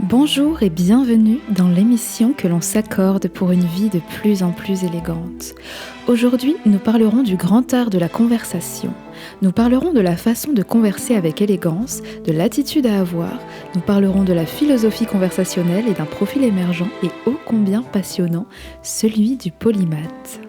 Bonjour et bienvenue dans l'émission que l'on s'accorde pour une vie de plus en plus élégante. Aujourd'hui, nous parlerons du grand art de la conversation. Nous parlerons de la façon de converser avec élégance, de l'attitude à avoir, nous parlerons de la philosophie conversationnelle et d'un profil émergent et ô combien passionnant, celui du polymathe.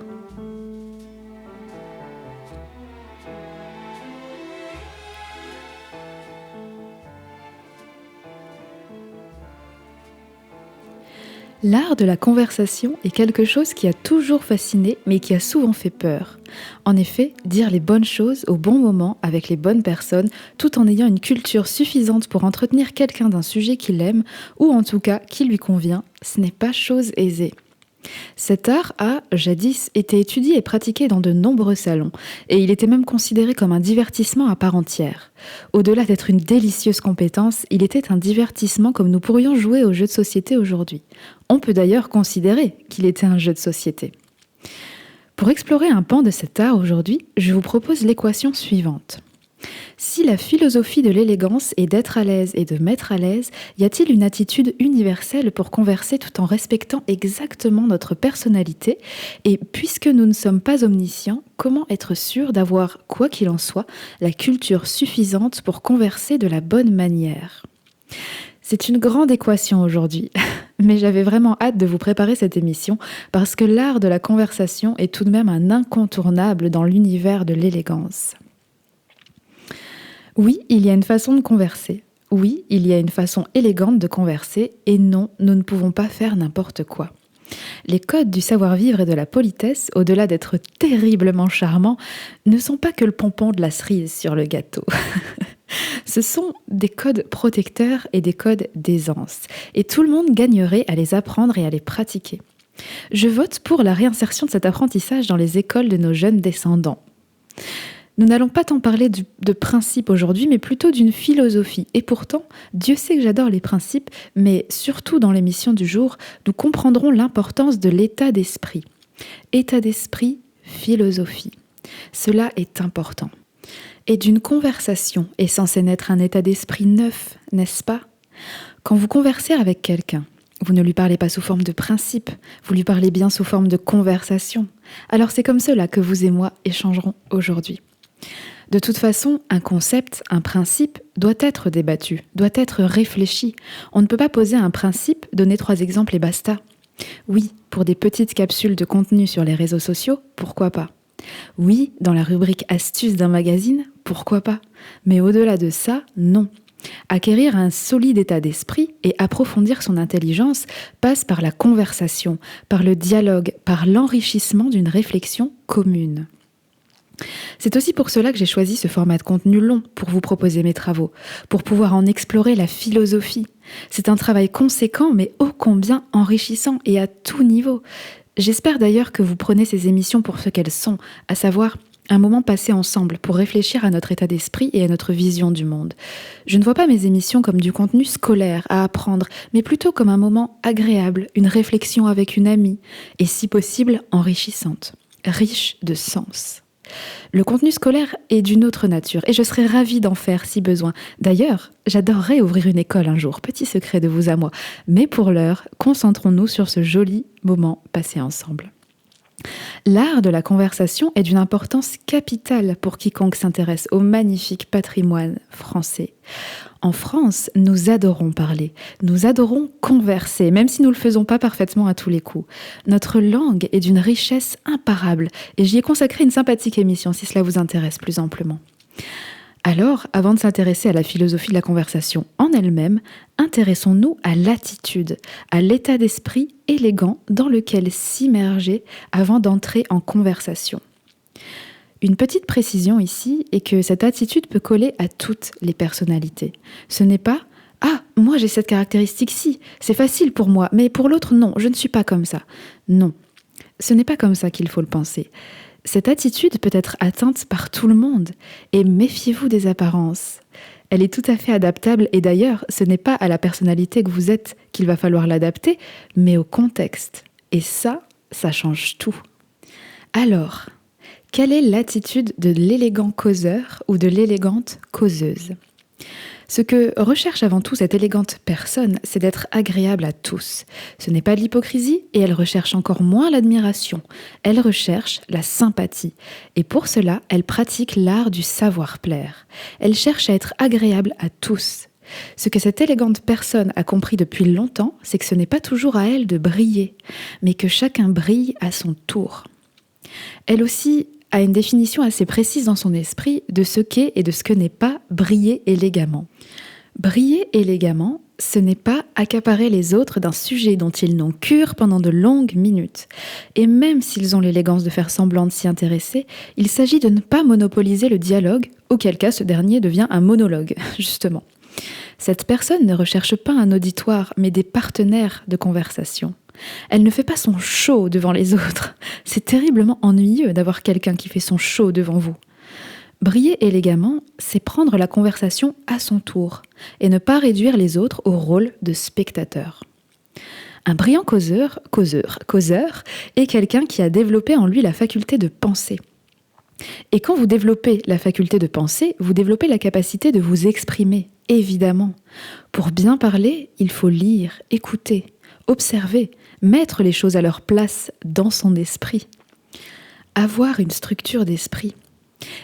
L'art de la conversation est quelque chose qui a toujours fasciné, mais qui a souvent fait peur. En effet, dire les bonnes choses au bon moment avec les bonnes personnes, tout en ayant une culture suffisante pour entretenir quelqu'un d'un sujet qu'il aime, ou en tout cas qui lui convient, ce n'est pas chose aisée. Cet art a, jadis, été étudié et pratiqué dans de nombreux salons, et il était même considéré comme un divertissement à part entière. Au-delà d'être une délicieuse compétence, il était un divertissement comme nous pourrions jouer aux jeux de société aujourd'hui. On peut d'ailleurs considérer qu'il était un jeu de société. Pour explorer un pan de cet art aujourd'hui, je vous propose l'équation suivante. Si la philosophie de l'élégance est d'être à l'aise et de mettre à l'aise, y a-t-il une attitude universelle pour converser tout en respectant exactement notre personnalité? Et puisque nous ne sommes pas omniscients, comment être sûr d'avoir, quoi qu'il en soit, la culture suffisante pour converser de la bonne manière? C'est une grande équation aujourd'hui, mais j'avais vraiment hâte de vous préparer cette émission parce que l'art de la conversation est tout de même un incontournable dans l'univers de l'élégance. Oui, il y a une façon de converser. Oui, il y a une façon élégante de converser. Et non, nous ne pouvons pas faire n'importe quoi. Les codes du savoir-vivre et de la politesse, au-delà d'être terriblement charmants, ne sont pas que le pompon de la cerise sur le gâteau. Ce sont des codes protecteurs et des codes d'aisance. Et tout le monde gagnerait à les apprendre et à les pratiquer. Je vote pour la réinsertion de cet apprentissage dans les écoles de nos jeunes descendants. Nous n'allons pas tant parler de principes aujourd'hui, mais plutôt d'une philosophie. Et pourtant, Dieu sait que j'adore les principes, mais surtout dans l'émission du jour, nous comprendrons l'importance de l'état d'esprit. État d'esprit, philosophie. Cela est important. Et d'une conversation est censé naître un état d'esprit neuf, n'est-ce pas? Quand vous conversez avec quelqu'un, vous ne lui parlez pas sous forme de principe, vous lui parlez bien sous forme de conversation. Alors c'est comme cela que vous et moi échangerons aujourd'hui. De toute façon, un concept, un principe doit être débattu, doit être réfléchi. On ne peut pas poser un principe, donner 3 exemples et basta. Oui, pour des petites capsules de contenu sur les réseaux sociaux, pourquoi pas? Oui, dans la rubrique astuces d'un magazine, pourquoi pas? Mais au-delà de ça, non. Acquérir un solide état d'esprit et approfondir son intelligence passe par la conversation, par le dialogue, par l'enrichissement d'une réflexion commune. C'est aussi pour cela que j'ai choisi ce format de contenu long pour vous proposer mes travaux, pour pouvoir en explorer la philosophie. C'est un travail conséquent mais ô combien enrichissant et à tout niveau. J'espère d'ailleurs que vous prenez ces émissions pour ce qu'elles sont, à savoir un moment passé ensemble pour réfléchir à notre état d'esprit et à notre vision du monde. Je ne vois pas mes émissions comme du contenu scolaire à apprendre, mais plutôt comme un moment agréable, une réflexion avec une amie, et si possible enrichissante, riche de sens. Le contenu scolaire est d'une autre nature et je serais ravie d'en faire si besoin. D'ailleurs, j'adorerais ouvrir une école un jour, petit secret de vous à moi. Mais pour l'heure, concentrons-nous sur ce joli moment passé ensemble. L'art de la conversation est d'une importance capitale pour quiconque s'intéresse au magnifique patrimoine français. En France, nous adorons parler, nous adorons converser, même si nous ne le faisons pas parfaitement à tous les coups. Notre langue est d'une richesse imparable et j'y ai consacré une sympathique émission si cela vous intéresse plus amplement. Alors, avant de s'intéresser à la philosophie de la conversation en elle-même, intéressons-nous à l'attitude, à l'état d'esprit élégant dans lequel s'immerger avant d'entrer en conversation. Une petite précision ici est que cette attitude peut coller à toutes les personnalités. Ce n'est pas « Ah, moi j'ai cette caractéristique-ci, c'est facile pour moi, mais pour l'autre non, je ne suis pas comme ça ». Non, ce n'est pas comme ça qu'il faut le penser. Cette attitude peut être atteinte par tout le monde et méfiez-vous des apparences. Elle est tout à fait adaptable et d'ailleurs, ce n'est pas à la personnalité que vous êtes qu'il va falloir l'adapter, mais au contexte. Et ça change tout. Alors, quelle est l'attitude de l'élégant causeur ou de l'élégante causeuse ? Ce que recherche avant tout cette élégante personne, c'est d'être agréable à tous. Ce n'est pas de l'hypocrisie et elle recherche encore moins l'admiration. Elle recherche la sympathie. Et pour cela, elle pratique l'art du savoir-plaire. Elle cherche à être agréable à tous. Ce que cette élégante personne a compris depuis longtemps, c'est que ce n'est pas toujours à elle de briller, mais que chacun brille à son tour. Elle aussi a une définition assez précise dans son esprit de ce qu'est et de ce que n'est pas briller élégamment. Briller élégamment, ce n'est pas accaparer les autres d'un sujet dont ils n'ont cure pendant de longues minutes. Et même s'ils ont l'élégance de faire semblant de s'y intéresser, il s'agit de ne pas monopoliser le dialogue, auquel cas ce dernier devient un monologue, justement. Cette personne ne recherche pas un auditoire, mais des partenaires de conversation. Elle ne fait pas son show devant les autres. C'est terriblement ennuyeux d'avoir quelqu'un qui fait son show devant vous. Briller élégamment, c'est prendre la conversation à son tour et ne pas réduire les autres au rôle de spectateur. Un brillant causeur est quelqu'un qui a développé en lui la faculté de penser. Et quand vous développez la faculté de penser, vous développez la capacité de vous exprimer, évidemment. Pour bien parler, il faut lire, écouter, observer, mettre les choses à leur place dans son esprit. Avoir une structure d'esprit.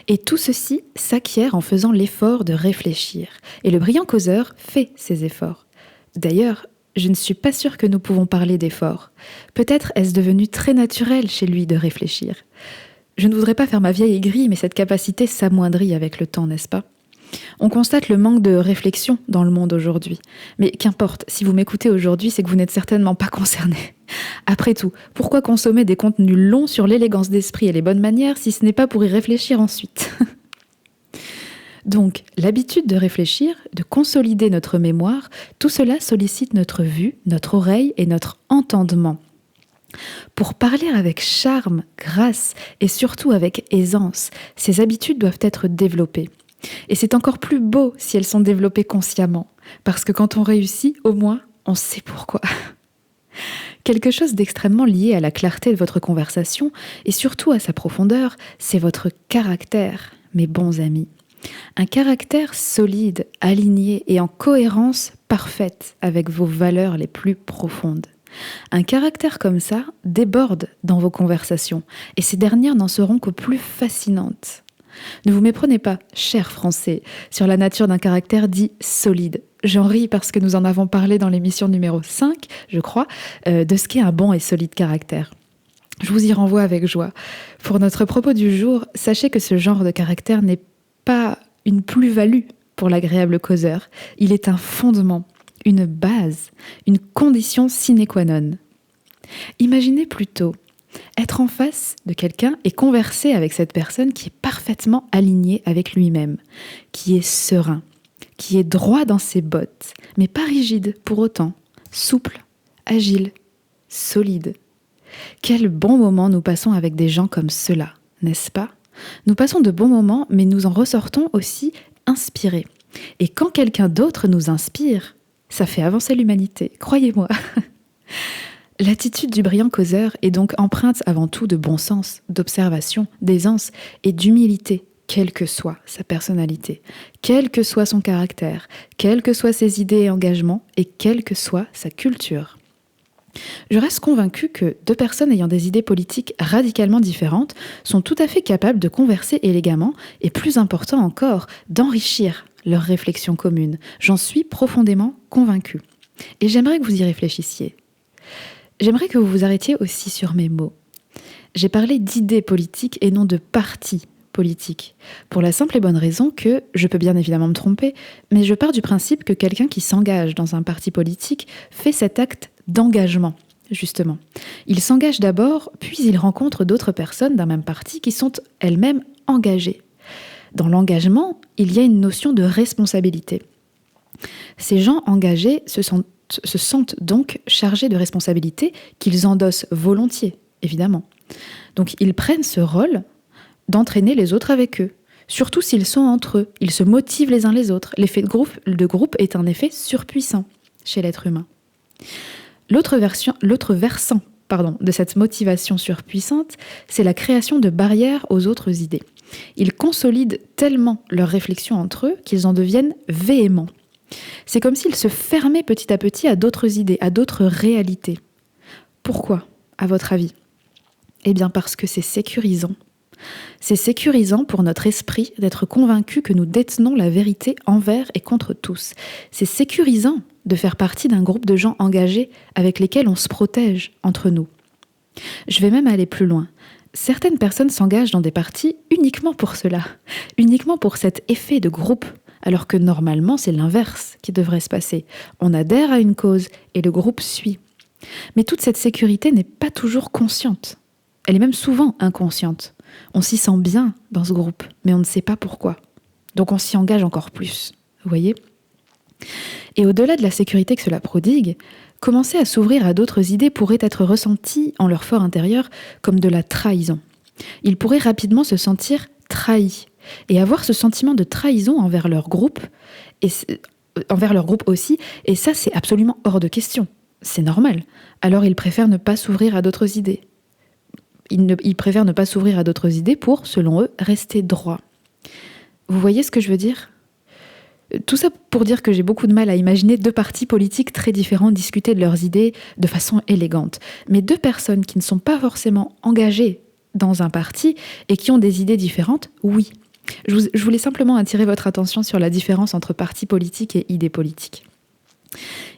Et tout ceci s'acquiert en faisant l'effort de réfléchir. Et le brillant causeur fait ces efforts. D'ailleurs, je ne suis pas sûre que nous pouvons parler d'efforts. Peut-être est-ce devenu très naturel chez lui de réfléchir. Je ne voudrais pas faire ma vieille aigrie, mais cette capacité s'amoindrit avec le temps, n'est-ce pas ? On constate le manque de réflexion dans le monde aujourd'hui. Mais qu'importe, si vous m'écoutez aujourd'hui, c'est que vous n'êtes certainement pas concerné. Après tout, pourquoi consommer des contenus longs sur l'élégance d'esprit et les bonnes manières si ce n'est pas pour y réfléchir ensuite ? Donc, l'habitude de réfléchir, de consolider notre mémoire, tout cela sollicite notre vue, notre oreille et notre entendement. Pour parler avec charme, grâce et surtout avec aisance, ces habitudes doivent être développées. Et c'est encore plus beau si elles sont développées consciemment, parce que quand on réussit, au moins, on sait pourquoi. Quelque chose d'extrêmement lié à la clarté de votre conversation, et surtout à sa profondeur, c'est votre caractère, mes bons amis. Un caractère solide, aligné et en cohérence parfaite avec vos valeurs les plus profondes. Un caractère comme ça déborde dans vos conversations, et ces dernières n'en seront que plus fascinantes. Ne vous méprenez pas, chers Français, sur la nature d'un caractère dit solide. J'en ris parce que nous en avons parlé dans l'émission numéro 5, je crois, de ce qu'est un bon et solide caractère. Je vous y renvoie avec joie. Pour notre propos du jour, sachez que ce genre de caractère n'est pas une plus-value pour l'agréable causeur. Il est un fondement, une base, une condition sine qua non. Imaginez plutôt être en face de quelqu'un et converser avec cette personne qui est parfaitement alignée avec lui-même, qui est serein, qui est droit dans ses bottes, mais pas rigide pour autant, souple, agile, solide. Quel bon moment nous passons avec des gens comme ceux-là, n'est-ce pas ? Nous passons de bons moments, mais nous en ressortons aussi inspirés. Et quand quelqu'un d'autre nous inspire, ça fait avancer l'humanité, croyez-moi. L'attitude du brillant causeur est donc empreinte avant tout de bon sens, d'observation, d'aisance et d'humilité, quelle que soit sa personnalité, quel que soit son caractère, quelles que soient ses idées et engagements et quelle que soit sa culture. Je reste convaincue que deux personnes ayant des idées politiques radicalement différentes sont tout à fait capables de converser élégamment et, plus important encore, d'enrichir leurs réflexions communes. J'en suis profondément convaincue. Et j'aimerais que vous y réfléchissiez. J'aimerais que vous vous arrêtiez aussi sur mes mots. J'ai parlé d'idées politiques et non de partis politiques, pour la simple et bonne raison que, je peux bien évidemment me tromper, mais je pars du principe que quelqu'un qui s'engage dans un parti politique fait cet acte d'engagement, justement. Il s'engage d'abord, puis il rencontre d'autres personnes d'un même parti qui sont elles-mêmes engagées. Dans l'engagement, il y a une notion de responsabilité. Ces gens engagés se sentent donc chargés de responsabilités qu'ils endossent volontiers, évidemment. Donc ils prennent ce rôle d'entraîner les autres avec eux, surtout s'ils sont entre eux. Ils se motivent les uns les autres. L'effet de groupe est un effet surpuissant chez l'être humain. L'autre versant de cette motivation surpuissante, c'est la création de barrières aux autres idées. Ils consolident tellement leurs réflexions entre eux qu'ils en deviennent véhéments. C'est comme s'ils se fermaient petit à petit à d'autres idées, à d'autres réalités. Pourquoi, à votre avis ? Eh bien parce que c'est sécurisant. C'est sécurisant pour notre esprit d'être convaincu que nous détenons la vérité envers et contre tous. C'est sécurisant de faire partie d'un groupe de gens engagés avec lesquels on se protège entre nous. Je vais même aller plus loin. Certaines personnes s'engagent dans des partis uniquement pour cela, uniquement pour cet effet de groupe, alors que normalement c'est l'inverse qui devrait se passer. On adhère à une cause et le groupe suit. Mais toute cette sécurité n'est pas toujours consciente. Elle est même souvent inconsciente. On s'y sent bien dans ce groupe, mais on ne sait pas pourquoi. Donc on s'y engage encore plus, vous voyez ? Et au-delà de la sécurité que cela prodigue, commencer à s'ouvrir à d'autres idées pourrait être ressenti en leur fort intérieur comme de la trahison. Ils pourraient rapidement se sentir trahis et avoir ce sentiment de trahison envers leur groupe, aussi, et ça c'est absolument hors de question. C'est normal. Alors ils préfèrent ne pas s'ouvrir à d'autres idées. Ils préfèrent ne pas s'ouvrir à d'autres idées pour, selon eux, rester droits. Vous voyez ce que je veux dire ? Tout ça pour dire que j'ai beaucoup de mal à imaginer deux partis politiques très différents discuter de leurs idées de façon élégante. Mais deux personnes qui ne sont pas forcément engagées dans un parti et qui ont des idées différentes, oui. Je voulais simplement attirer votre attention sur la différence entre parti politique et idée politique.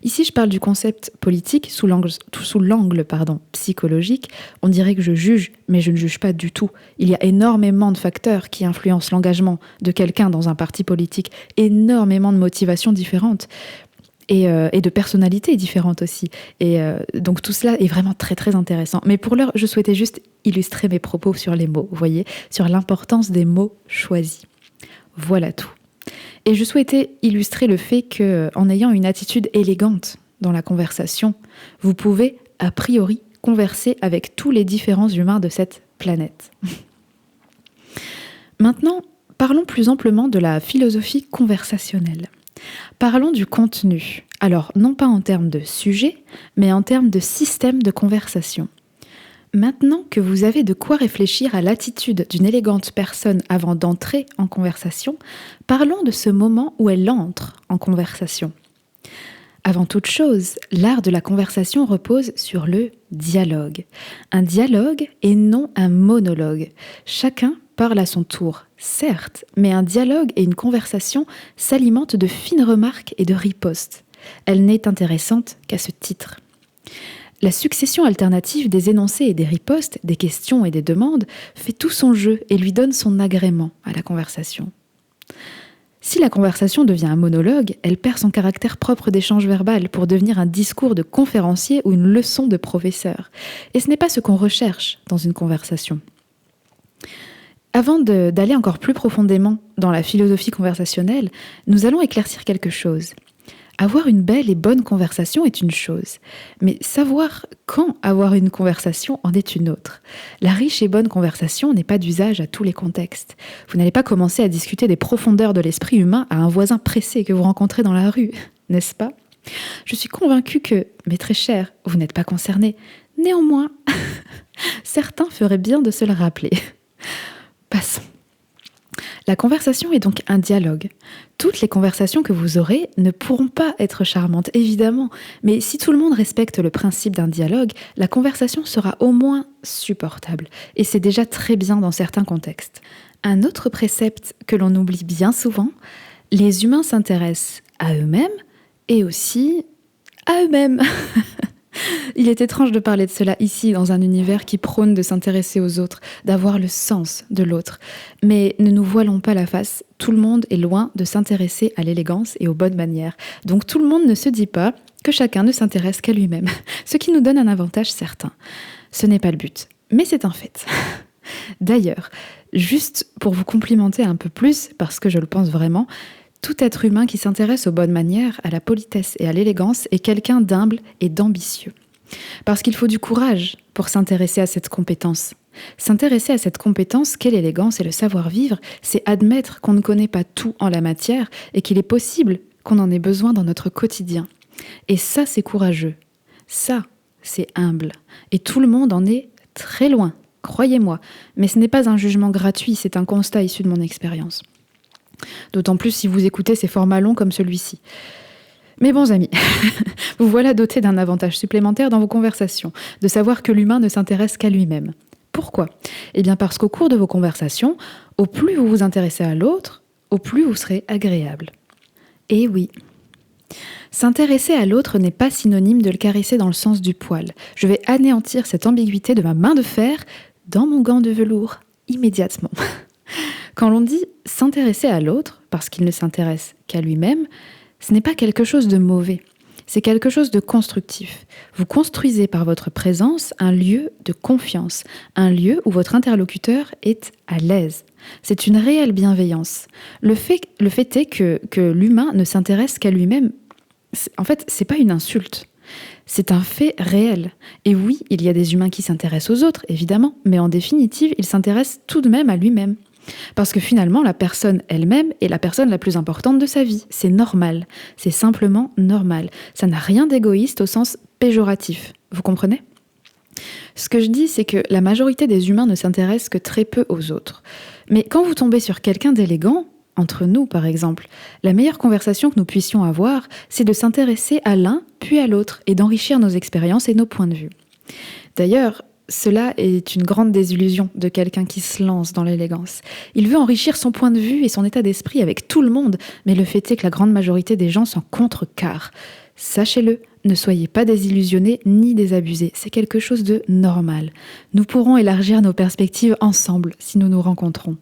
Ici, je parle du concept politique sous l'angle psychologique. On dirait que je juge, mais je ne juge pas du tout. Il y a énormément de facteurs qui influencent l'engagement de quelqu'un dans un parti politique, énormément de motivations différentes et de personnalités différentes aussi. Donc tout cela est vraiment très très intéressant. Mais pour l'heure, je souhaitais juste illustrer mes propos sur les mots, vous voyez, sur l'importance des mots choisis. Voilà tout. Et je souhaitais illustrer le fait qu'en ayant une attitude élégante dans la conversation, vous pouvez, a priori, converser avec tous les différents humains de cette planète. Maintenant, parlons plus amplement de la philosophie conversationnelle. Parlons du contenu. Alors, non pas en termes de sujet, mais en termes de système de conversation. Maintenant que vous avez de quoi réfléchir à l'attitude d'une élégante personne avant d'entrer en conversation, parlons de ce moment où elle entre en conversation. Avant toute chose, l'art de la conversation repose sur le dialogue. Un dialogue et non un monologue. Chacun parle à son tour, certes, mais un dialogue et une conversation s'alimentent de fines remarques et de ripostes. Elle n'est intéressante qu'à ce titre. La succession alternative des énoncés et des ripostes, des questions et des demandes, fait tout son jeu et lui donne son agrément à la conversation. Si la conversation devient un monologue, elle perd son caractère propre d'échange verbal pour devenir un discours de conférencier ou une leçon de professeur. Et ce n'est pas ce qu'on recherche dans une conversation. Avant d'aller encore plus profondément dans la philosophie conversationnelle, nous allons éclaircir quelque chose. Avoir une belle et bonne conversation est une chose, mais savoir quand avoir une conversation en est une autre. La riche et bonne conversation n'est pas d'usage à tous les contextes. Vous n'allez pas commencer à discuter des profondeurs de l'esprit humain à un voisin pressé que vous rencontrez dans la rue, n'est-ce pas ? Je suis convaincue que, mes très chers, vous n'êtes pas concernés. Néanmoins, certains feraient bien de se le rappeler. Passons. La conversation est donc un dialogue. Toutes les conversations que vous aurez ne pourront pas être charmantes, évidemment, mais si tout le monde respecte le principe d'un dialogue, la conversation sera au moins supportable, et c'est déjà très bien dans certains contextes. Un autre précepte que l'on oublie bien souvent, les humains s'intéressent à eux-mêmes et aussi à eux-mêmes. Il est étrange de parler de cela ici, dans un univers qui prône de s'intéresser aux autres, d'avoir le sens de l'autre. Mais ne nous voilons pas la face, tout le monde est loin de s'intéresser à l'élégance et aux bonnes manières. Donc tout le monde ne se dit pas que chacun ne s'intéresse qu'à lui-même, ce qui nous donne un avantage certain. Ce n'est pas le but, mais c'est un fait. D'ailleurs, juste pour vous complimenter un peu plus, parce que je le pense vraiment, tout être humain qui s'intéresse aux bonnes manières, à la politesse et à l'élégance est quelqu'un d'humble et d'ambitieux. Parce qu'il faut du courage pour s'intéresser à cette compétence. S'intéresser à cette compétence qu'est l'élégance et le savoir-vivre, c'est admettre qu'on ne connaît pas tout en la matière et qu'il est possible qu'on en ait besoin dans notre quotidien. Et ça, c'est courageux. Ça, c'est humble. Et tout le monde en est très loin croyez-moi, mais ce n'est pas un jugement gratuit, c'est un constat issu de mon expérience. D'autant plus si vous écoutez ces formats longs comme celui-ci. Mes bons amis, vous voilà dotés d'un avantage supplémentaire dans vos conversations, de savoir que l'humain ne s'intéresse qu'à lui-même. Pourquoi ? Eh bien parce qu'au cours de vos conversations, au plus vous vous intéressez à l'autre, au plus vous serez agréable. Et oui, s'intéresser à l'autre n'est pas synonyme de le caresser dans le sens du poil. Je vais anéantir cette ambiguïté de ma main de fer dans mon gant de velours, immédiatement. Quand l'on dit s'intéresser à l'autre, parce qu'il ne s'intéresse qu'à lui-même, ce n'est pas quelque chose de mauvais, c'est quelque chose de constructif. Vous construisez par votre présence un lieu de confiance, un lieu où votre interlocuteur est à l'aise. C'est une réelle bienveillance. Le fait est que l'humain ne s'intéresse qu'à lui-même. En fait, c'est pas une insulte. C'est un fait réel. Et oui, il y a des humains qui s'intéressent aux autres, évidemment, mais en définitive, il s'intéresse tout de même à lui-même. Parce que finalement, la personne elle-même est la personne la plus importante de sa vie. C'est normal. C'est simplement normal. Ça n'a rien d'égoïste au sens péjoratif. Vous comprenez ? Ce que je dis, c'est que la majorité des humains ne s'intéressent que très peu aux autres. Mais quand vous tombez sur quelqu'un d'élégant, entre nous par exemple, la meilleure conversation que nous puissions avoir, c'est de s'intéresser à l'un puis à l'autre et d'enrichir nos expériences et nos points de vue. D'ailleurs, cela est une grande désillusion de quelqu'un qui se lance dans l'élégance. Il veut enrichir son point de vue et son état d'esprit avec tout le monde, mais le fait est que la grande majorité des gens s'en contrecarrent. Sachez-le, ne soyez pas désillusionnés ni désabusés, c'est quelque chose de normal. Nous pourrons élargir nos perspectives ensemble si nous nous rencontrons.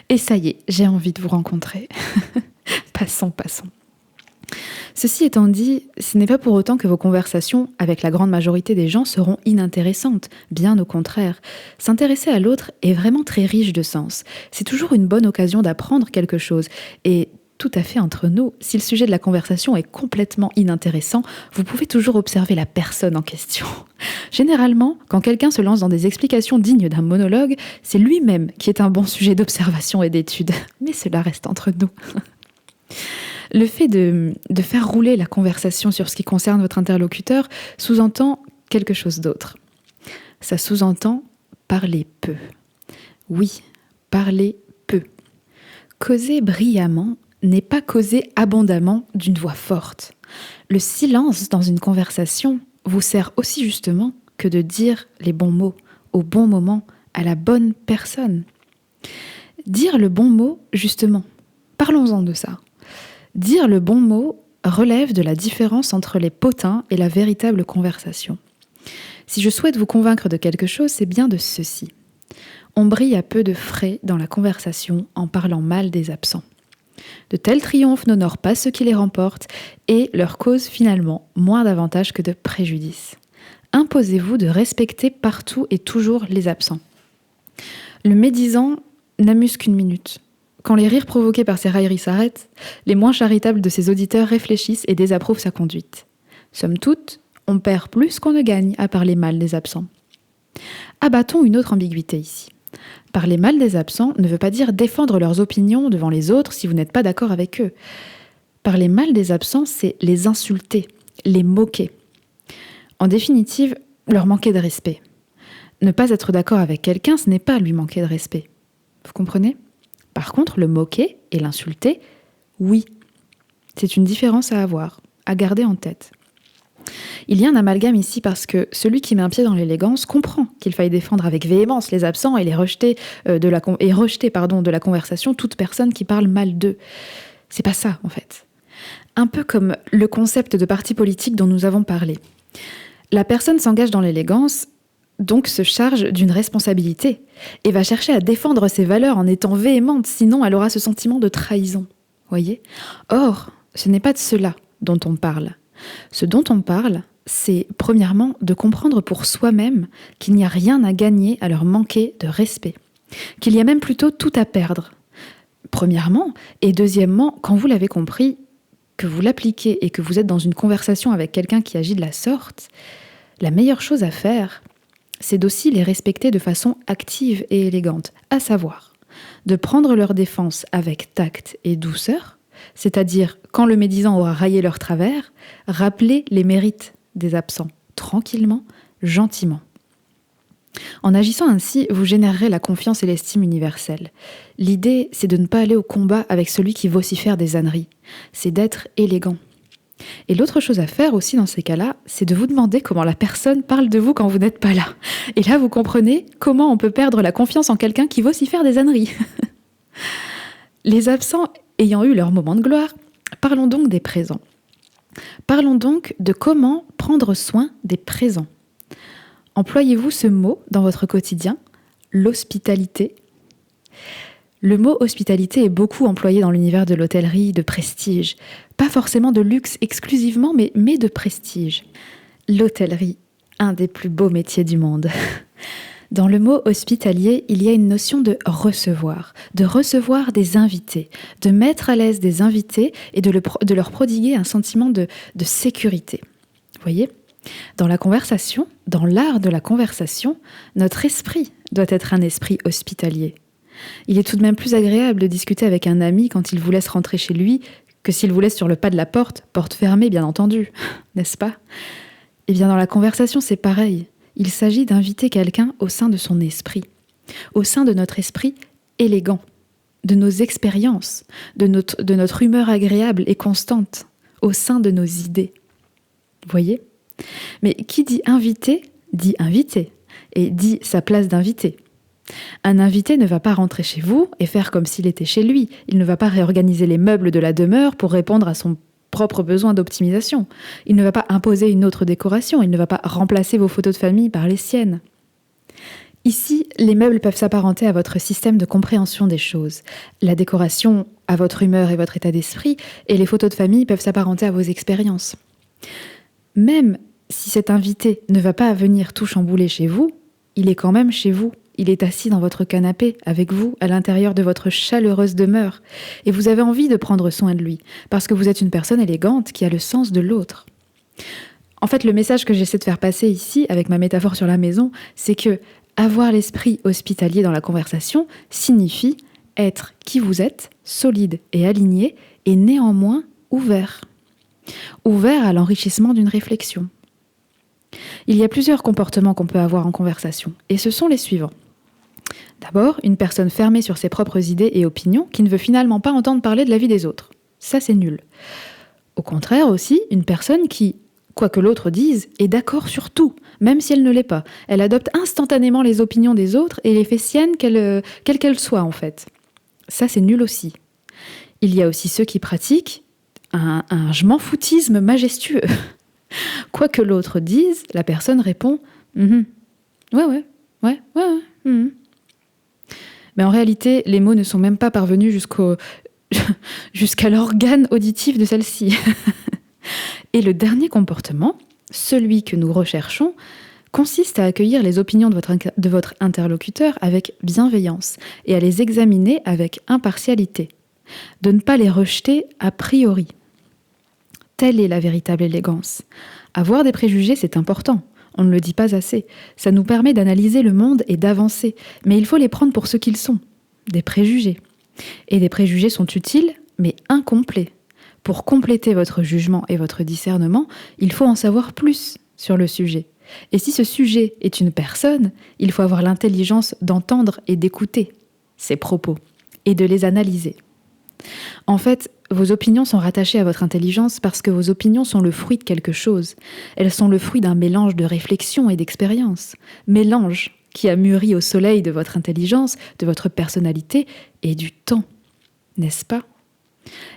Et ça y est, j'ai envie de vous rencontrer. Passons. Ceci étant dit, ce n'est pas pour autant que vos conversations avec la grande majorité des gens seront inintéressantes, bien au contraire. S'intéresser à l'autre est vraiment très riche de sens. C'est toujours une bonne occasion d'apprendre quelque chose. Et tout à fait entre nous, si le sujet de la conversation est complètement inintéressant, vous pouvez toujours observer la personne en question. Généralement, quand quelqu'un se lance dans des explications dignes d'un monologue, c'est lui-même qui est un bon sujet d'observation et d'étude. Mais cela reste entre nous. Le fait de faire rouler la conversation sur ce qui concerne votre interlocuteur sous-entend quelque chose d'autre. Ça sous-entend parler peu. Oui, parler peu. Causer brillamment n'est pas causer abondamment d'une voix forte. Le silence dans une conversation vous sert aussi justement que de dire les bons mots, au bon moment, à la bonne personne. Dire le bon mot, justement, parlons-en de ça. Dire le bon mot relève de la différence entre les potins et la véritable conversation. Si je souhaite vous convaincre de quelque chose, c'est bien de ceci. On brille à peu de frais dans la conversation en parlant mal des absents. De tels triomphes n'honorent pas ceux qui les remportent et leur causent finalement moins d'avantages que de préjudices. Imposez-vous de respecter partout et toujours les absents. Le médisant n'amuse qu'une minute. Quand les rires provoqués par ces railleries s'arrêtent, les moins charitables de ses auditeurs réfléchissent et désapprouvent sa conduite. Somme toute, on perd plus qu'on ne gagne à parler mal des absents. Abattons une autre ambiguïté ici. Parler mal des absents ne veut pas dire défendre leurs opinions devant les autres si vous n'êtes pas d'accord avec eux. Parler mal des absents, c'est les insulter, les moquer. En définitive, leur manquer de respect. Ne pas être d'accord avec quelqu'un, ce n'est pas lui manquer de respect. Vous comprenez ? Par contre, le moquer et l'insulter, oui. C'est une différence à avoir, à garder en tête. Il y a un amalgame ici parce que celui qui met un pied dans l'élégance comprend qu'il faille défendre avec véhémence les absents et rejeter de la conversation toute personne qui parle mal d'eux. C'est pas ça, en fait. Un peu comme le concept de parti politique dont nous avons parlé. La personne s'engage dans l'élégance, donc se charge d'une responsabilité et va chercher à défendre ses valeurs en étant véhémente, sinon elle aura ce sentiment de trahison. Voyez ? Or, ce n'est pas de cela dont on parle. Ce dont on parle, c'est premièrement de comprendre pour soi-même qu'il n'y a rien à gagner à leur manquer de respect, qu'il y a même plutôt tout à perdre. Premièrement, et deuxièmement, quand vous l'avez compris, que vous l'appliquez et que vous êtes dans une conversation avec quelqu'un qui agit de la sorte, la meilleure chose à faire, c'est d'aussi les respecter de façon active et élégante, à savoir de prendre leur défense avec tact et douceur, c'est-à-dire quand le médisant aura raillé leur travers, rappeler les mérites des absents, tranquillement, gentiment. En agissant ainsi, vous générerez la confiance et l'estime universelle. L'idée, c'est de ne pas aller au combat avec celui qui vocifère des âneries. C'est d'être élégant. Et l'autre chose à faire aussi dans ces cas-là, c'est de vous demander comment la personne parle de vous quand vous n'êtes pas là. Et là, vous comprenez comment on peut perdre la confiance en quelqu'un qui vocifère des âneries. Les absents ayant eu leur moment de gloire, parlons donc des présents. Parlons donc de comment prendre soin des présents. Employez-vous ce mot dans votre quotidien, l'hospitalité. Le mot hospitalité est beaucoup employé dans l'univers de l'hôtellerie, de prestige. Pas forcément de luxe exclusivement, mais de prestige. L'hôtellerie, un des plus beaux métiers du monde. Dans le mot hospitalier, il y a une notion de recevoir des invités, de mettre à l'aise des invités et de leur prodiguer un sentiment de sécurité. Vous voyez ? Dans la conversation, dans l'art de la conversation, notre esprit doit être un esprit hospitalier. Il est tout de même plus agréable de discuter avec un ami quand il vous laisse rentrer chez lui que s'il vous laisse sur le pas de la porte fermée bien entendu, n'est-ce pas ? Eh bien dans la conversation c'est pareil, il s'agit d'inviter quelqu'un au sein de son esprit, au sein de notre esprit élégant, de nos expériences, de notre humeur agréable et constante, au sein de nos idées. Vous voyez ? Mais qui dit invité, dit invité, et dit sa place d'invité. Un invité ne va pas rentrer chez vous et faire comme s'il était chez lui. Il ne va pas réorganiser les meubles de la demeure pour répondre à son propre besoin d'optimisation. Il ne va pas imposer une autre décoration. Il ne va pas remplacer vos photos de famille par les siennes. Ici, les meubles peuvent s'apparenter à votre système de compréhension des choses. La décoration à votre humeur et votre état d'esprit, et les photos de famille peuvent s'apparenter à vos expériences. Même si cet invité ne va pas venir tout chambouler chez vous, il est quand même chez vous. Il est assis dans votre canapé, avec vous, à l'intérieur de votre chaleureuse demeure. Et vous avez envie de prendre soin de lui, parce que vous êtes une personne élégante qui a le sens de l'autre. En fait, le message que j'essaie de faire passer ici, avec ma métaphore sur la maison, c'est que avoir l'esprit hospitalier dans la conversation signifie être qui vous êtes, solide et aligné, et néanmoins ouvert. Ouvert à l'enrichissement d'une réflexion. Il y a plusieurs comportements qu'on peut avoir en conversation, et ce sont les suivants. D'abord, une personne fermée sur ses propres idées et opinions qui ne veut finalement pas entendre parler de la vie des autres. Ça, c'est nul. Au contraire aussi, une personne qui, quoi que l'autre dise, est d'accord sur tout, même si elle ne l'est pas. Elle adopte instantanément les opinions des autres et les fait siennes, quelles qu'elles soient en fait. Ça, c'est nul aussi. Il y a aussi ceux qui pratiquent un je m'en foutisme majestueux. Quoi que l'autre dise, la personne répond ouais. Mais en réalité, les mots ne sont même pas parvenus jusqu'à l'organe auditif de celle-ci. Et le dernier comportement, celui que nous recherchons, consiste à accueillir les opinions de votre interlocuteur avec bienveillance et à les examiner avec impartialité. De ne pas les rejeter a priori. Telle est la véritable élégance. Avoir des préjugés, c'est important. On ne le dit pas assez. Ça nous permet d'analyser le monde et d'avancer. Mais il faut les prendre pour ce qu'ils sont. Des préjugés. Et des préjugés sont utiles, mais incomplets. Pour compléter votre jugement et votre discernement, il faut en savoir plus sur le sujet. Et si ce sujet est une personne, il faut avoir l'intelligence d'entendre et d'écouter ses propos et de les analyser. En fait, vos opinions sont rattachées à votre intelligence parce que vos opinions sont le fruit de quelque chose. Elles sont le fruit d'un mélange de réflexion et d'expérience. Mélange qui a mûri au soleil de votre intelligence, de votre personnalité et du temps. N'est-ce pas ?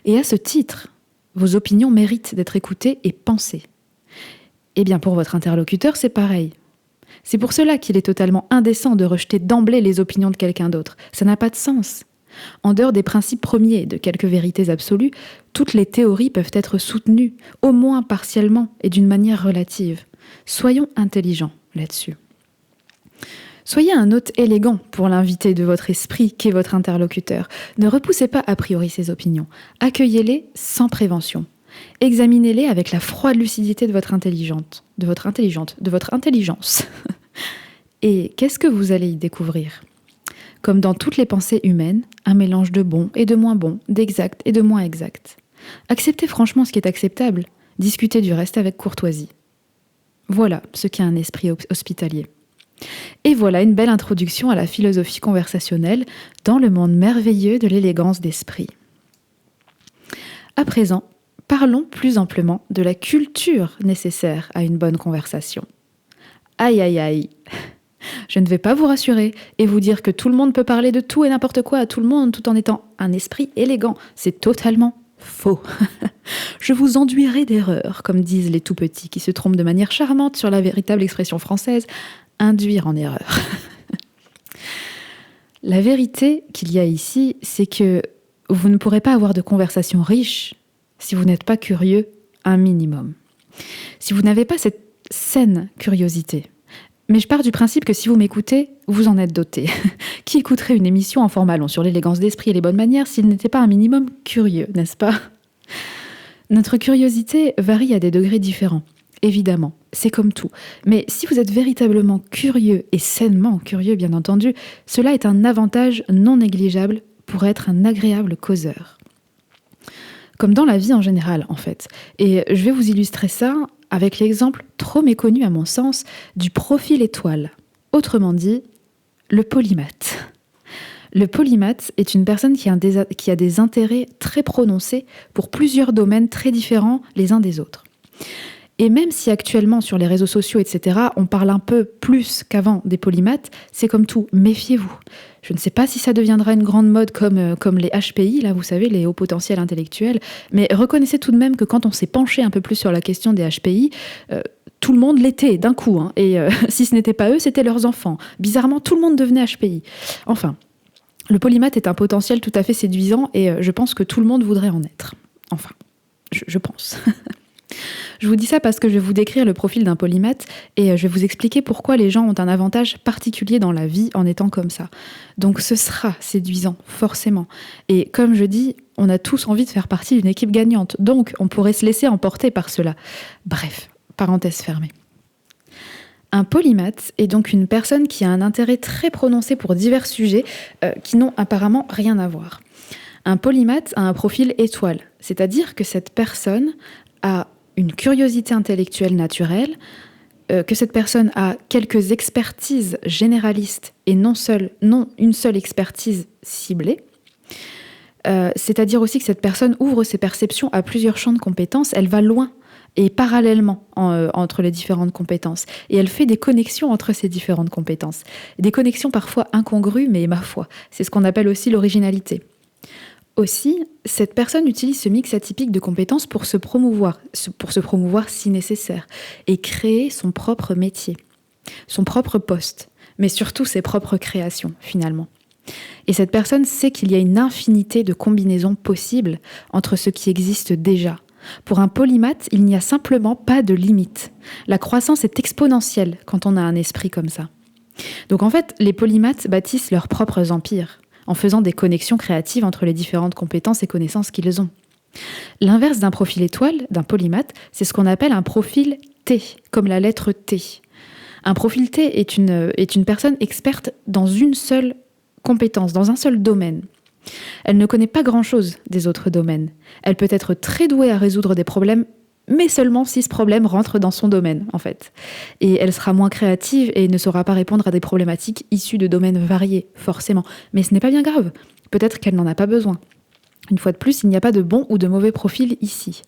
Et à ce titre, vos opinions méritent d'être écoutées et pensées. Eh bien, pour votre interlocuteur, c'est pareil. C'est pour cela qu'il est totalement indécent de rejeter d'emblée les opinions de quelqu'un d'autre. Ça n'a pas de sens. En dehors des principes premiers de quelques vérités absolues, toutes les théories peuvent être soutenues, au moins partiellement et d'une manière relative. Soyons intelligents là-dessus. Soyez un hôte élégant pour l'invité de votre esprit qu'est votre interlocuteur. Ne repoussez pas a priori ses opinions. Accueillez-les sans prévention. Examinez-les avec la froide lucidité de votre intelligence. Et qu'est-ce que vous allez y découvrir ? Comme dans toutes les pensées humaines, un mélange de bon et de moins bon, d'exact et de moins exact. Acceptez franchement ce qui est acceptable, discutez du reste avec courtoisie. Voilà ce qu'est un esprit hospitalier. Et voilà une belle introduction à la philosophie conversationnelle dans le monde merveilleux de l'élégance d'esprit. À présent, parlons plus amplement de la culture nécessaire à une bonne conversation. Aïe aïe aïe, je ne vais pas vous rassurer et vous dire que tout le monde peut parler de tout et n'importe quoi à tout le monde tout en étant un esprit élégant. C'est totalement faux. Je vous enduirai d'erreurs, comme disent les tout-petits qui se trompent de manière charmante sur la véritable expression française, induire en erreur. La vérité qu'il y a ici, c'est que vous ne pourrez pas avoir de conversation riche si vous n'êtes pas curieux un minimum. Si vous n'avez pas cette saine curiosité. Mais je pars du principe que si vous m'écoutez, vous en êtes doté. Qui écouterait une émission en format long sur l'élégance d'esprit et les bonnes manières s'il n'était pas un minimum curieux, n'est-ce pas ? Notre curiosité varie à des degrés différents. Évidemment, c'est comme tout. Mais si vous êtes véritablement curieux, et sainement curieux bien entendu, cela est un avantage non négligeable pour être un agréable causeur. Comme dans la vie en général, en fait. Et je vais vous illustrer ça avec l'exemple trop méconnu à mon sens du profil étoile. Autrement dit, le polymathe. Le polymathe est une personne qui a des intérêts très prononcés pour plusieurs domaines très différents les uns des autres. Et même si actuellement sur les réseaux sociaux, etc., on parle un peu plus qu'avant des polymathes, c'est comme tout, méfiez-vous. Je ne sais pas si ça deviendra une grande mode comme les HPI, là vous savez, les hauts potentiels intellectuels, mais reconnaissez tout de même que quand on s'est penché un peu plus sur la question des HPI, tout le monde l'était d'un coup, hein, et si ce n'était pas eux, c'était leurs enfants. Bizarrement, tout le monde devenait HPI. Enfin, le polymathe est un potentiel tout à fait séduisant et je pense que tout le monde voudrait en être. Enfin, je pense. Je vous dis ça parce que je vais vous décrire le profil d'un polymathe et je vais vous expliquer pourquoi les gens ont un avantage particulier dans la vie en étant comme ça. Donc ce sera séduisant, forcément. Et comme je dis, on a tous envie de faire partie d'une équipe gagnante, donc on pourrait se laisser emporter par cela. Bref, parenthèse fermée. Un polymathe est donc une personne qui a un intérêt très prononcé pour divers sujets qui n'ont apparemment rien à voir. Un polymathe a un profil étoile, c'est-à-dire que cette personne a une curiosité intellectuelle naturelle, que cette personne a quelques expertises généralistes et non une seule expertise ciblée. C'est-à-dire aussi que cette personne ouvre ses perceptions à plusieurs champs de compétences, elle va loin et parallèlement entre les différentes compétences. Et elle fait des connexions entre ces différentes compétences. Des connexions parfois incongrues, mais ma foi, c'est ce qu'on appelle aussi l'originalité. Aussi, cette personne utilise ce mix atypique de compétences pour se promouvoir si nécessaire, et créer son propre métier, son propre poste, mais surtout ses propres créations, finalement. Et cette personne sait qu'il y a une infinité de combinaisons possibles entre ce qui existe déjà. Pour un polymathe, il n'y a simplement pas de limite. La croissance est exponentielle quand on a un esprit comme ça. Donc en fait, les polymathes bâtissent leurs propres empires, en faisant des connexions créatives entre les différentes compétences et connaissances qu'ils ont. L'inverse d'un profil étoile, d'un polymathe, c'est ce qu'on appelle un profil T, comme la lettre T. Un profil T est une personne experte dans une seule compétence, dans un seul domaine. Elle ne connaît pas grand-chose des autres domaines. Elle peut être très douée à résoudre des problèmes, mais seulement si ce problème rentre dans son domaine, en fait. Et elle sera moins créative et ne saura pas répondre à des problématiques issues de domaines variés, forcément. Mais ce n'est pas bien grave. Peut-être qu'elle n'en a pas besoin. Une fois de plus, il n'y a pas de bon ou de mauvais profil ici.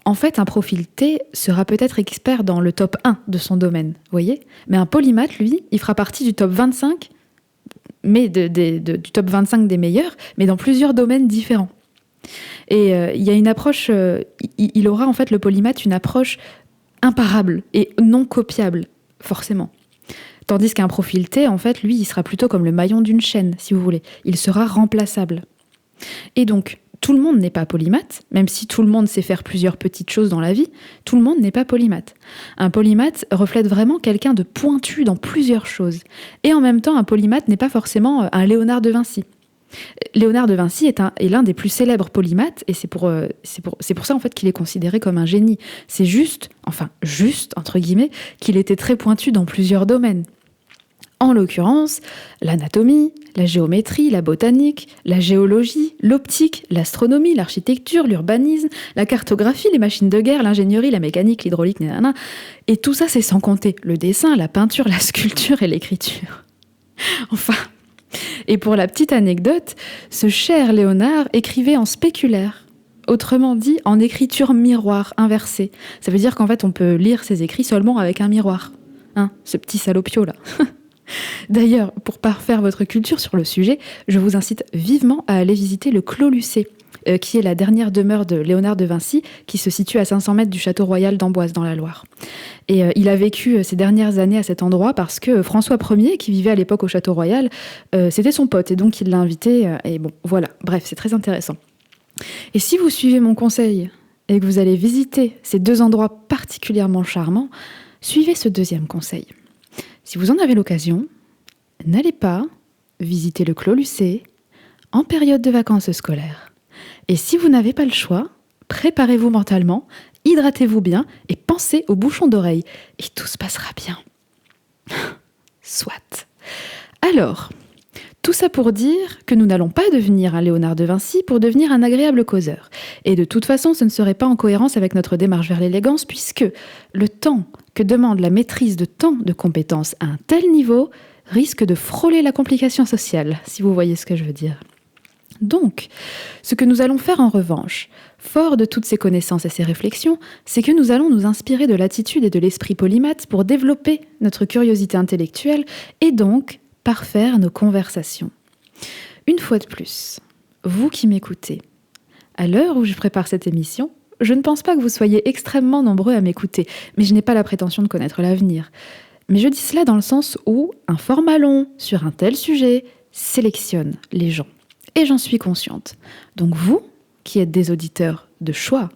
En fait, un profil T sera peut-être expert dans le top 1 de son domaine, vous voyez ? Mais un polymathe, lui, il fera partie du top 25, mais du top 25 des meilleurs, mais dans plusieurs domaines différents. Et il y a une approche, il aura en fait le polymathe une approche imparable et non copiable, forcément. Tandis qu'un profil T, en fait, lui, il sera plutôt comme le maillon d'une chaîne, si vous voulez. Il sera remplaçable. Et donc, tout le monde n'est pas polymathe, même si tout le monde sait faire plusieurs petites choses dans la vie, tout le monde n'est pas polymathe. Un polymathe reflète vraiment quelqu'un de pointu dans plusieurs choses. Et en même temps, un polymathe n'est pas forcément un Léonard de Vinci. Léonard de Vinci est l'un des plus célèbres polymathes, et c'est pour ça en fait qu'il est considéré comme un génie. C'est juste, entre guillemets, qu'il était très pointu dans plusieurs domaines. En l'occurrence, l'anatomie, la géométrie, la botanique, la géologie, l'optique, l'astronomie, l'architecture, l'urbanisme, la cartographie, les machines de guerre, l'ingénierie, la mécanique, l'hydraulique, nanana. Et tout ça, c'est sans compter le dessin, la peinture, la sculpture et l'écriture. Enfin, et pour la petite anecdote, ce cher Léonard écrivait en spéculaire, autrement dit en écriture miroir inversée. Ça veut dire qu'en fait, on peut lire ses écrits seulement avec un miroir. Hein, ce petit salopio là. D'ailleurs, pour parfaire votre culture sur le sujet, je vous incite vivement à aller visiter le Clos Lucé, qui est la dernière demeure de Léonard de Vinci, qui se situe à 500 mètres du château royal d'Amboise dans la Loire. Et il a vécu ces dernières années à cet endroit parce que François Ier, qui vivait à l'époque au château royal, c'était son pote, et donc il l'a invité, et bon, voilà, bref, c'est très intéressant. Et si vous suivez mon conseil, et que vous allez visiter ces deux endroits particulièrement charmants, suivez ce deuxième conseil. Si vous en avez l'occasion, n'allez pas visiter le Clos Lucé en période de vacances scolaires. Et si vous n'avez pas le choix, préparez-vous mentalement, hydratez-vous bien et pensez aux bouchons d'oreilles. Et tout se passera bien. Soit. Alors, tout ça pour dire que nous n'allons pas devenir un Léonard de Vinci pour devenir un agréable causeur. Et de toute façon, ce ne serait pas en cohérence avec notre démarche vers l'élégance, puisque le temps que demande la maîtrise de tant de compétences à un tel niveau risque de frôler la complication sociale, si vous voyez ce que je veux dire. Donc, ce que nous allons faire en revanche, fort de toutes ces connaissances et ces réflexions, c'est que nous allons nous inspirer de l'attitude et de l'esprit polymathe pour développer notre curiosité intellectuelle et donc parfaire nos conversations. Une fois de plus, vous qui m'écoutez, à l'heure où je prépare cette émission, je ne pense pas que vous soyez extrêmement nombreux à m'écouter, mais je n'ai pas la prétention de connaître l'avenir. Mais je dis cela dans le sens où un format long sur un tel sujet sélectionne les gens. Et j'en suis consciente. Donc vous, qui êtes des auditeurs de choix,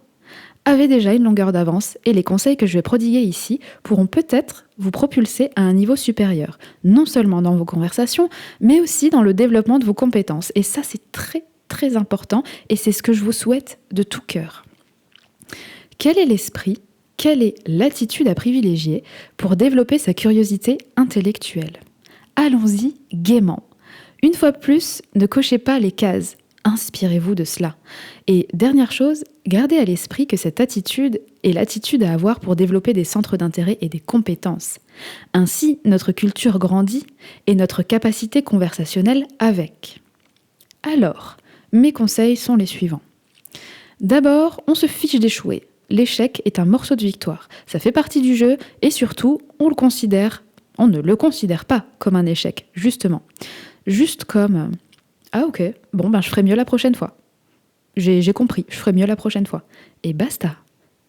avez déjà une longueur d'avance et les conseils que je vais prodiguer ici pourront peut-être vous propulser à un niveau supérieur, non seulement dans vos conversations, mais aussi dans le développement de vos compétences. Et ça, c'est très, très important et c'est ce que je vous souhaite de tout cœur. Quel est l'esprit, quelle est l'attitude à privilégier pour développer sa curiosité intellectuelle ? Allons-y gaiement. Une fois de plus, ne cochez pas les cases. Inspirez-vous de cela. Et dernière chose, gardez à l'esprit que cette attitude est l'attitude à avoir pour développer des centres d'intérêt et des compétences. Ainsi, notre culture grandit et notre capacité conversationnelle avec. Alors, mes conseils sont les suivants. D'abord, on se fiche d'échouer. L'échec est un morceau de victoire. Ça fait partie du jeu et surtout, on ne le considère pas comme un échec, justement. Juste comme « Ah ok, bon je ferai mieux la prochaine fois. J'ai compris, je ferai mieux la prochaine fois. » Et basta,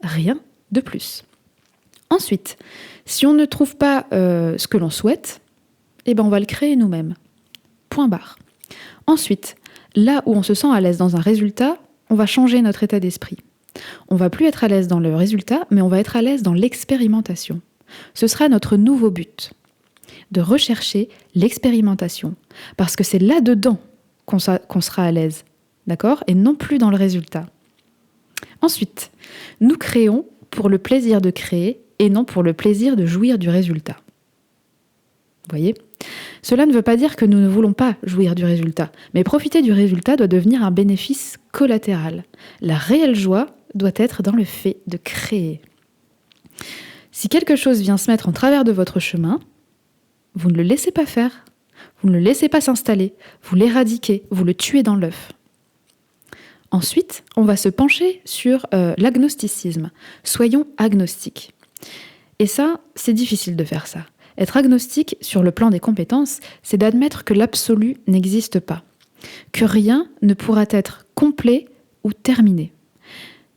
rien de plus. Ensuite, si on ne trouve pas ce que l'on souhaite, on va le créer nous-mêmes. Point barre. Ensuite, là où on se sent à l'aise dans un résultat, on va changer notre état d'esprit. On va plus être à l'aise dans le résultat, mais on va être à l'aise dans l'expérimentation. Ce sera notre nouveau but, de rechercher l'expérimentation, parce que c'est là-dedans qu'on sera à l'aise, d'accord ? Et non plus dans le résultat. Ensuite, nous créons pour le plaisir de créer et non pour le plaisir de jouir du résultat. Vous voyez ? Cela ne veut pas dire que nous ne voulons pas jouir du résultat, mais profiter du résultat doit devenir un bénéfice collatéral. La réelle joie doit être dans le fait de créer. Si quelque chose vient se mettre en travers de votre chemin, vous ne le laissez pas faire, vous ne le laissez pas s'installer, vous l'éradiquez, vous le tuez dans l'œuf. Ensuite, on va se pencher sur l'agnosticisme. Soyons agnostiques. Et ça, c'est difficile de faire ça. Être agnostique sur le plan des compétences, c'est d'admettre que l'absolu n'existe pas, que rien ne pourra être complet ou terminé.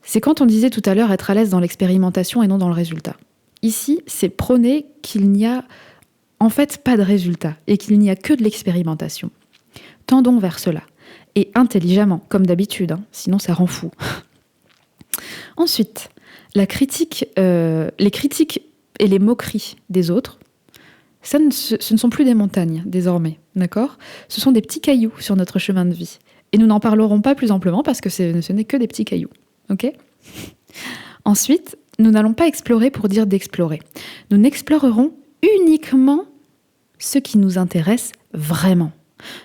C'est quand on disait tout à l'heure être à l'aise dans l'expérimentation et non dans le résultat. Ici, c'est prôner qu'il n'y a en fait pas de résultat et qu'il n'y a que de l'expérimentation. Tendons vers cela. Et intelligemment, comme d'habitude, sinon ça rend fou. Ensuite, les critiques et les moqueries des autres, ce ne sont plus des montagnes, désormais, d'accord ? Ce sont des petits cailloux sur notre chemin de vie. Et nous n'en parlerons pas plus amplement parce que ce n'est que des petits cailloux, ok ? Ensuite, nous n'allons pas explorer pour dire d'explorer. Nous n'explorerons uniquement ce qui nous intéresse vraiment.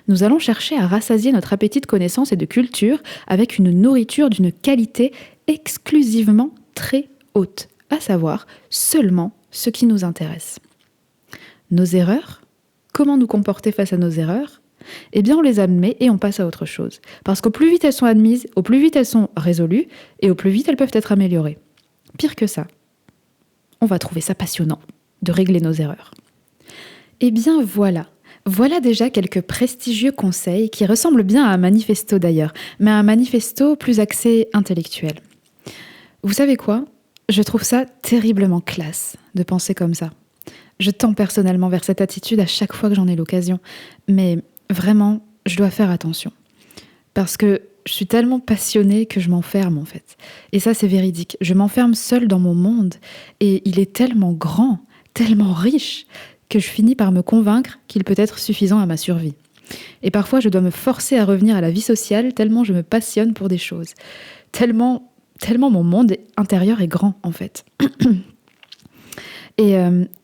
Nous allons chercher à rassasier notre appétit de connaissances et de culture avec une nourriture d'une qualité exclusivement très haute, à savoir seulement ce qui nous intéresse. Nos erreurs, comment nous comporter face à nos erreurs ? Eh bien, on les admet et on passe à autre chose. Parce qu'au plus vite elles sont admises, au plus vite elles sont résolues, et au plus vite elles peuvent être améliorées. Pire que ça, on va trouver ça passionnant de régler nos erreurs. Eh bien voilà déjà quelques prestigieux conseils qui ressemblent bien à un manifesto d'ailleurs, mais à un manifesto plus axé intellectuel. Vous savez quoi ? Je trouve ça terriblement classe de penser comme ça. Je tends personnellement vers cette attitude à chaque fois que j'en ai l'occasion, mais vraiment, je dois faire attention. Parce que je suis tellement passionnée que je m'enferme en fait. Et ça c'est véridique, je m'enferme seule dans mon monde et il est tellement grand, tellement riche, que je finis par me convaincre qu'il peut être suffisant à ma survie. Et parfois, je dois me forcer à revenir à la vie sociale tellement je me passionne pour des choses. Tellement mon monde intérieur est grand, en fait. Et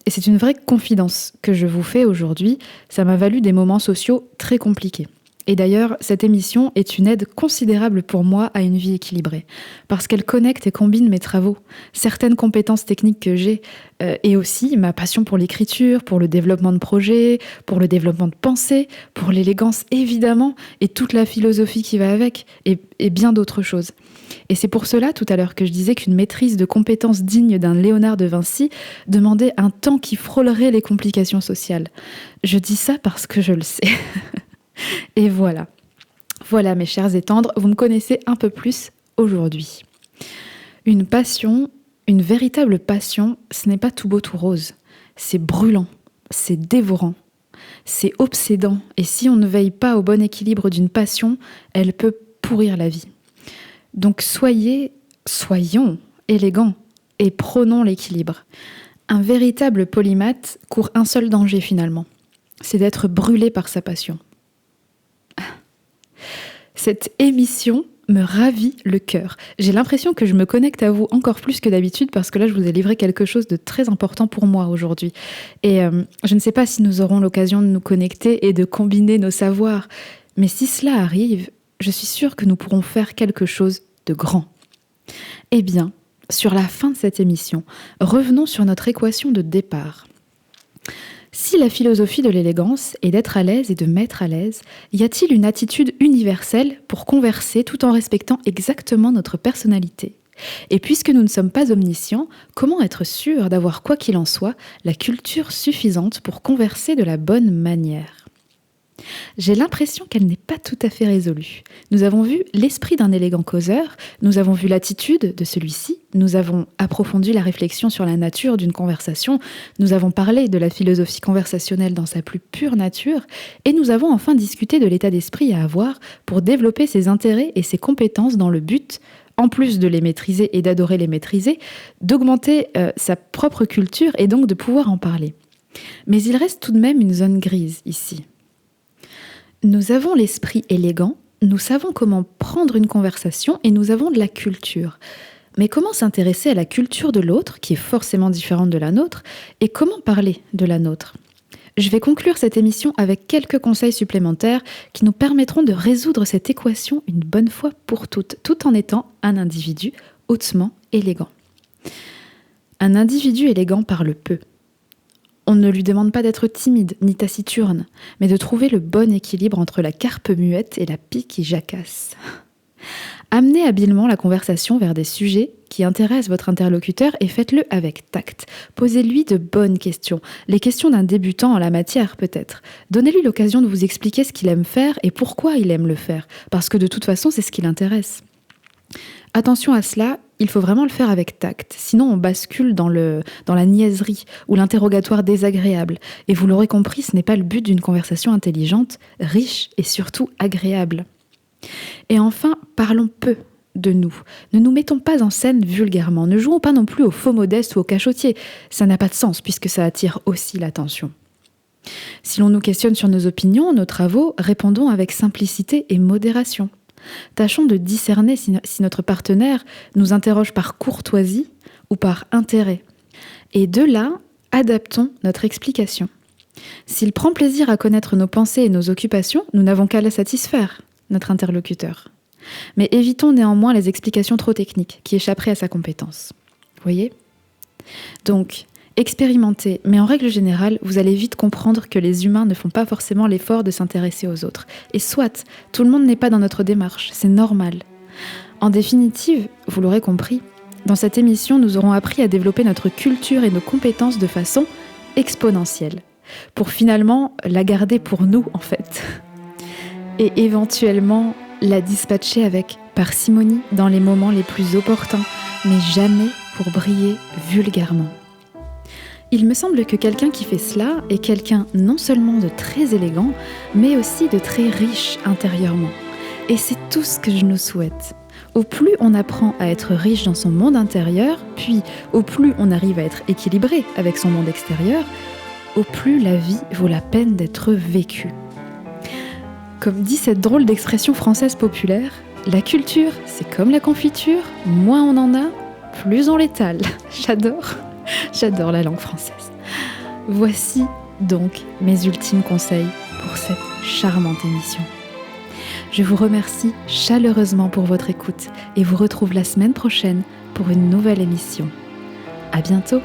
c'est une vraie confidence que je vous fais aujourd'hui. Ça m'a valu des moments sociaux très compliqués. Et d'ailleurs, cette émission est une aide considérable pour moi à une vie équilibrée, parce qu'elle connecte et combine mes travaux, certaines compétences techniques que j'ai, et aussi ma passion pour l'écriture, pour le développement de projets, pour le développement de pensée, pour l'élégance évidemment, et toute la philosophie qui va avec, et bien d'autres choses. Et c'est pour cela, tout à l'heure, que je disais qu'une maîtrise de compétences digne d'un Léonard de Vinci demandait un temps qui frôlerait les complications sociales. Je dis ça parce que je le sais. Et voilà, mes chers et tendres, vous me connaissez un peu plus aujourd'hui. Une passion, une véritable passion, ce n'est pas tout beau tout rose. C'est brûlant, c'est dévorant, c'est obsédant. Et si on ne veille pas au bon équilibre d'une passion, elle peut pourrir la vie. Donc soyons élégants et prônons l'équilibre. Un véritable polymathe court un seul danger finalement, c'est d'être brûlé par sa passion. Cette émission me ravit le cœur. J'ai l'impression que je me connecte à vous encore plus que d'habitude parce que là, je vous ai livré quelque chose de très important pour moi aujourd'hui. Et je ne sais pas si nous aurons l'occasion de nous connecter et de combiner nos savoirs. Mais si cela arrive, je suis sûre que nous pourrons faire quelque chose de grand. Eh bien, sur la fin de cette émission, revenons sur notre équation de départ. Si la philosophie de l'élégance est d'être à l'aise et de mettre à l'aise, y a-t-il une attitude universelle pour converser tout en respectant exactement notre personnalité ? Et puisque nous ne sommes pas omniscients, comment être sûr d'avoir, quoi qu'il en soit, la culture suffisante pour converser de la bonne manière ? J'ai l'impression qu'elle n'est pas tout à fait résolue. Nous avons vu l'esprit d'un élégant causeur, nous avons vu l'attitude de celui-ci, nous avons approfondi la réflexion sur la nature d'une conversation, nous avons parlé de la philosophie conversationnelle dans sa plus pure nature, et nous avons enfin discuté de l'état d'esprit à avoir pour développer ses intérêts et ses compétences dans le but, en plus de les maîtriser et d'adorer les maîtriser, d'augmenter sa propre culture et donc de pouvoir en parler. Mais il reste tout de même une zone grise ici. Nous avons l'esprit élégant, nous savons comment prendre une conversation et nous avons de la culture. Mais comment s'intéresser à la culture de l'autre, qui est forcément différente de la nôtre, et comment parler de la nôtre ? Je vais conclure cette émission avec quelques conseils supplémentaires qui nous permettront de résoudre cette équation une bonne fois pour toutes, tout en étant un individu hautement élégant. Un individu élégant parle peu. On ne lui demande pas d'être timide ni taciturne, mais de trouver le bon équilibre entre la carpe muette et la pie qui jacasse. Amenez habilement la conversation vers des sujets qui intéressent votre interlocuteur et faites-le avec tact. Posez-lui de bonnes questions, les questions d'un débutant en la matière peut-être. Donnez-lui l'occasion de vous expliquer ce qu'il aime faire et pourquoi il aime le faire, parce que de toute façon c'est ce qui l'intéresse. Attention à cela, il faut vraiment le faire avec tact, sinon on bascule dans la niaiserie ou l'interrogatoire désagréable. Et vous l'aurez compris, ce n'est pas le but d'une conversation intelligente, riche et surtout agréable. Et enfin, parlons peu de nous. Ne nous mettons pas en scène vulgairement, ne jouons pas non plus au faux modeste ou au cachotier. Ça n'a pas de sens puisque ça attire aussi l'attention. Si l'on nous questionne sur nos opinions, nos travaux, répondons avec simplicité et modération. Tâchons de discerner si notre partenaire nous interroge par courtoisie ou par intérêt. Et de là, adaptons notre explication. S'il prend plaisir à connaître nos pensées et nos occupations, nous n'avons qu'à la satisfaire, notre interlocuteur. Mais évitons néanmoins les explications trop techniques qui échapperaient à sa compétence. Voyez ? Donc, expérimentez, mais en règle générale, vous allez vite comprendre que les humains ne font pas forcément l'effort de s'intéresser aux autres. Et soit, tout le monde n'est pas dans notre démarche, c'est normal. En définitive, vous l'aurez compris, dans cette émission, nous aurons appris à développer notre culture et nos compétences de façon exponentielle, pour finalement la garder pour nous, en fait. Et éventuellement, la dispatcher avec parcimonie dans les moments les plus opportuns, mais jamais pour briller vulgairement. Il me semble que quelqu'un qui fait cela est quelqu'un non seulement de très élégant, mais aussi de très riche intérieurement. Et c'est tout ce que je nous souhaite. Au plus on apprend à être riche dans son monde intérieur, puis au plus on arrive à être équilibré avec son monde extérieur, au plus la vie vaut la peine d'être vécue. Comme dit cette drôle d'expression française populaire, la culture, c'est comme la confiture, moins on en a, plus on l'étale. J'adore la langue française. Voici donc mes ultimes conseils pour cette charmante émission. Je vous remercie chaleureusement pour votre écoute et vous retrouve la semaine prochaine pour une nouvelle émission. À bientôt!